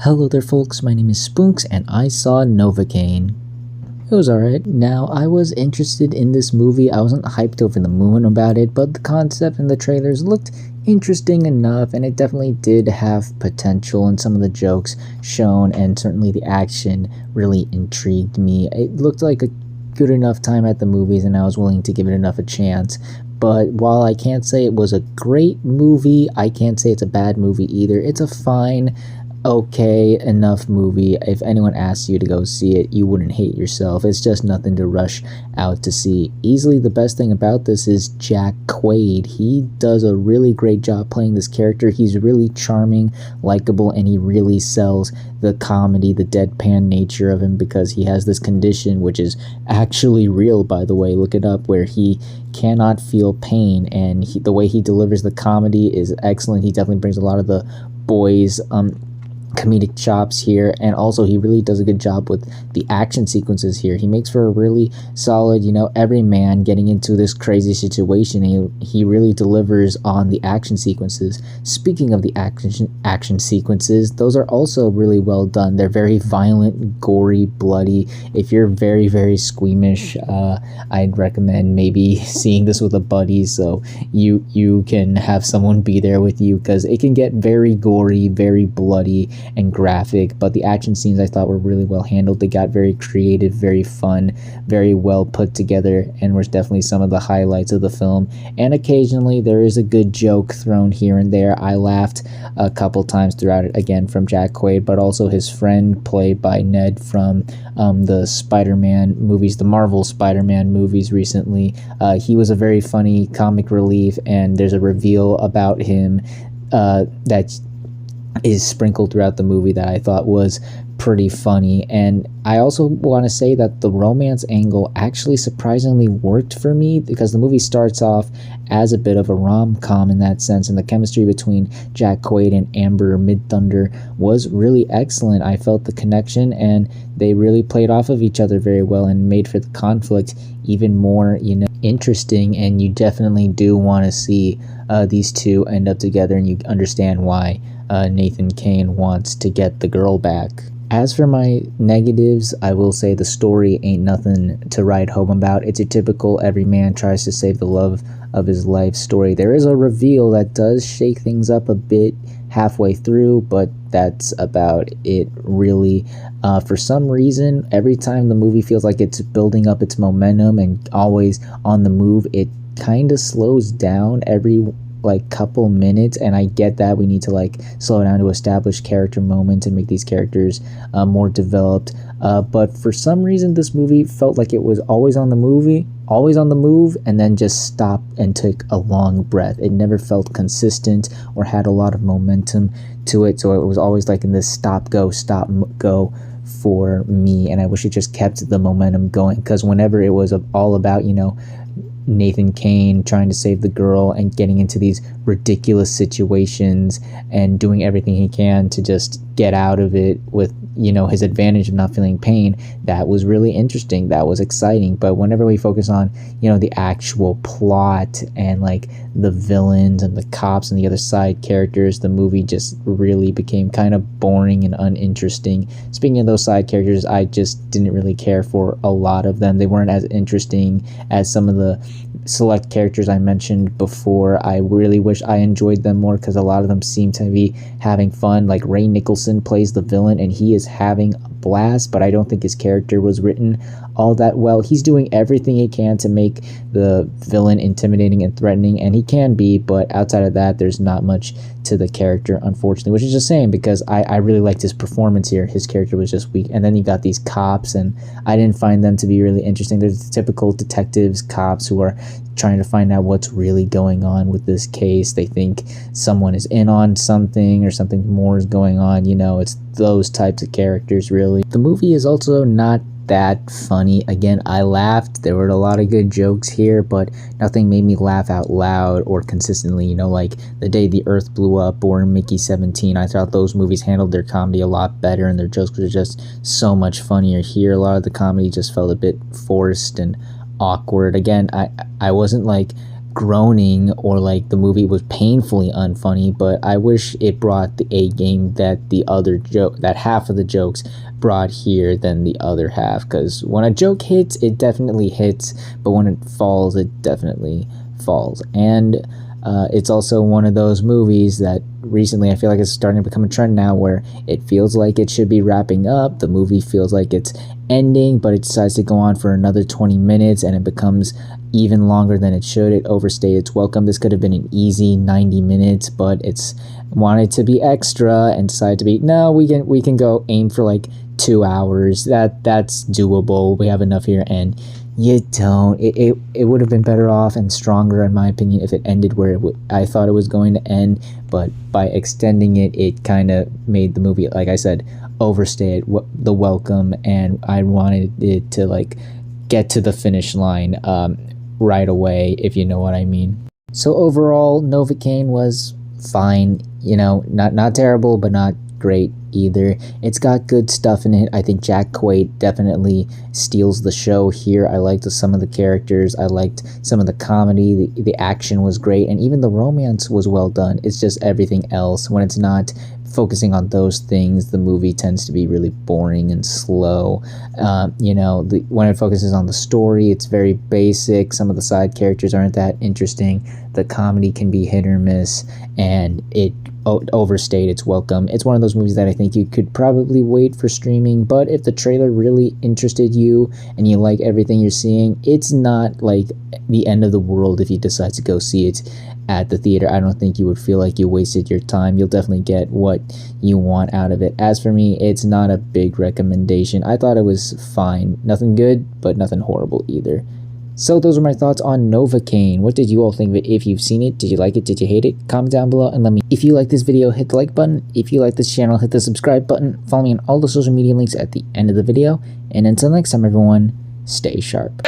Hello there folks, my name is Spoonks and I saw Novocaine. It was alright. Now, I was interested in this movie. I wasn't hyped over the moon about it, but the concept and the trailers looked interesting enough, and it definitely did have potential, and some of the jokes shown and certainly the action really intrigued me. It looked like a good enough time at the movies and I was willing to give it enough a chance. But while I can't say it was a great movie, I can't say it's a bad movie either. It's a fine, okay enough movie. If anyone asks you to go see it, you wouldn't hate yourself. It's just nothing to rush out to see. Easily the best thing about this is Jack Quaid. He does a really great job playing this character. He's really charming, likable, and he really sells the comedy, the deadpan nature of him, because he has this condition, which is actually real, by the way. Look it up, where he cannot feel pain, and the way he delivers the comedy is excellent. He definitely brings a lot of the boys comedic chops here, and also he really does a good job with the action sequences here. He makes for a really solid, every man getting into this crazy situation. He really delivers on the action sequences. Speaking of the action sequences, those are also really well done. They're very violent, gory, bloody. If you're very, very squeamish, I'd recommend maybe seeing this with a buddy so you can have someone be there with you, because it can get very gory, very bloody and graphic, but the action scenes I thought were really well handled. They got very creative, very fun, very well put together, and was definitely some of the highlights of the film. And occasionally there is a good joke thrown here and there. I laughed a couple times throughout it, again from Jack Quaid, but also his friend played by Ned from the Spider-Man movies, the Marvel Spider-Man movies recently. He was a very funny comic relief, and there's a reveal about him that is sprinkled throughout the movie that I thought was pretty funny. And I also want to say that the romance angle actually surprisingly worked for me, because the movie starts off as a bit of a rom-com in that sense, and the chemistry between Jack Quaid and Amber Midthunder was really excellent. I felt the connection, and they really played off of each other very well and made for the conflict even more interesting. And you definitely do want to see these two end up together, and you understand why Nathan Cain wants to get the girl back. As for my negatives, I will say the story ain't nothing to write home about. It's a typical every man tries to save the love of his life story. There is a reveal that does shake things up a bit halfway through, but that's about it really. For some reason, every time the movie feels like it's building up its momentum and always on the move, it kind of slows down every couple minutes, and I get that we need to slow down to establish character moments and make these characters more developed, but for some reason this movie felt like it was always on the move, and then just stopped and took a long breath. It never felt consistent or had a lot of momentum to it, so it was always in this stop go for me, and I wish it just kept the momentum going, because whenever it was all about Nathan Cain trying to save the girl and getting into these ridiculous situations and doing everything he can to just get out of it with his advantage of not feeling pain, that was really interesting, that was exciting. But whenever we focus on the actual plot and the villains and the cops and the other side characters, the movie just really became kind of boring and uninteresting. Speaking of those side characters, I just didn't really care for a lot of them. They weren't as interesting as some of the select characters I mentioned before. I really wish I enjoyed them more, because a lot of them seem to be having fun. Ray Nicholson plays the villain, and he is having a blast, but I don't think his character was written all that well. He's doing everything he can to make the villain intimidating and threatening, and he can be, but outside of that, there's not much to the character, unfortunately, which is a shame, because I really liked his performance here. His character was just weak. And then you got these cops, and I didn't find them to be really interesting. They're the typical detectives, cops who are trying to find out what's really going on with this case. They think someone is in on something, or something more is going on. It's those types of characters, really. The movie is also not that funny. Again, I laughed. There were a lot of good jokes here, but nothing made me laugh out loud or consistently. Like The Day the Earth Blew Up or Mickey 17. I thought those movies handled their comedy a lot better, and their jokes were just so much funnier. Here, a lot of the comedy just felt a bit forced and awkward. Again, I wasn't groaning or like the movie was painfully unfunny, but I wish it brought the A game that the other joke, that half of the jokes brought here than the other half, because when a joke hits, it definitely hits, but when it falls, it definitely falls. And it's also one of those movies that recently I feel like it's starting to become a trend now, where it feels like it should be wrapping up. The movie feels like it's ending, but it decides to go on for another 20 minutes and it becomes even longer than it should. It overstayed its welcome. This could have been an easy 90 minutes, but it's wanted to be extra and decided to be, no, we can go aim for like 2 hours. That's doable. We have enough here. And you don't. It would have been better off and stronger, in my opinion, if it ended where I thought it was going to end. But by extending it, it kind of made the movie, like I said, overstay the welcome, and I wanted it to like get to the finish line right away, if you know what I mean. So overall, Novocaine was fine. You know, not terrible, but not great either. It's got good stuff in it. I think Jack Quaid definitely steals the show here. I liked some of the characters. I liked some of the comedy. The action was great, and even the romance was well done. It's just everything else. When it's not focusing on those things, the movie tends to be really boring and slow. You know, when it focuses on the story, it's very basic. Some of the side characters aren't that interesting. The comedy can be hit or miss, and it overstayed its welcome. It's one of those movies that I think you could probably wait for streaming, but if the trailer really interested you and you like everything you're seeing, it's not like the end of the world if you decide to go see it at the theater. I don't think you would feel like you wasted your time. You'll definitely get what you want out of it. As for me, it's not a big recommendation. I thought it was fine. Nothing good, but nothing horrible either. So those are my thoughts on Novocaine. What did you all think of it? If you've seen it, did you like it? Did you hate it? Comment down below and let me. If you like this video, hit the like button. If you like this channel, hit the subscribe button. Follow me on all the social media links at the end of the video. And until next time, everyone, stay sharp.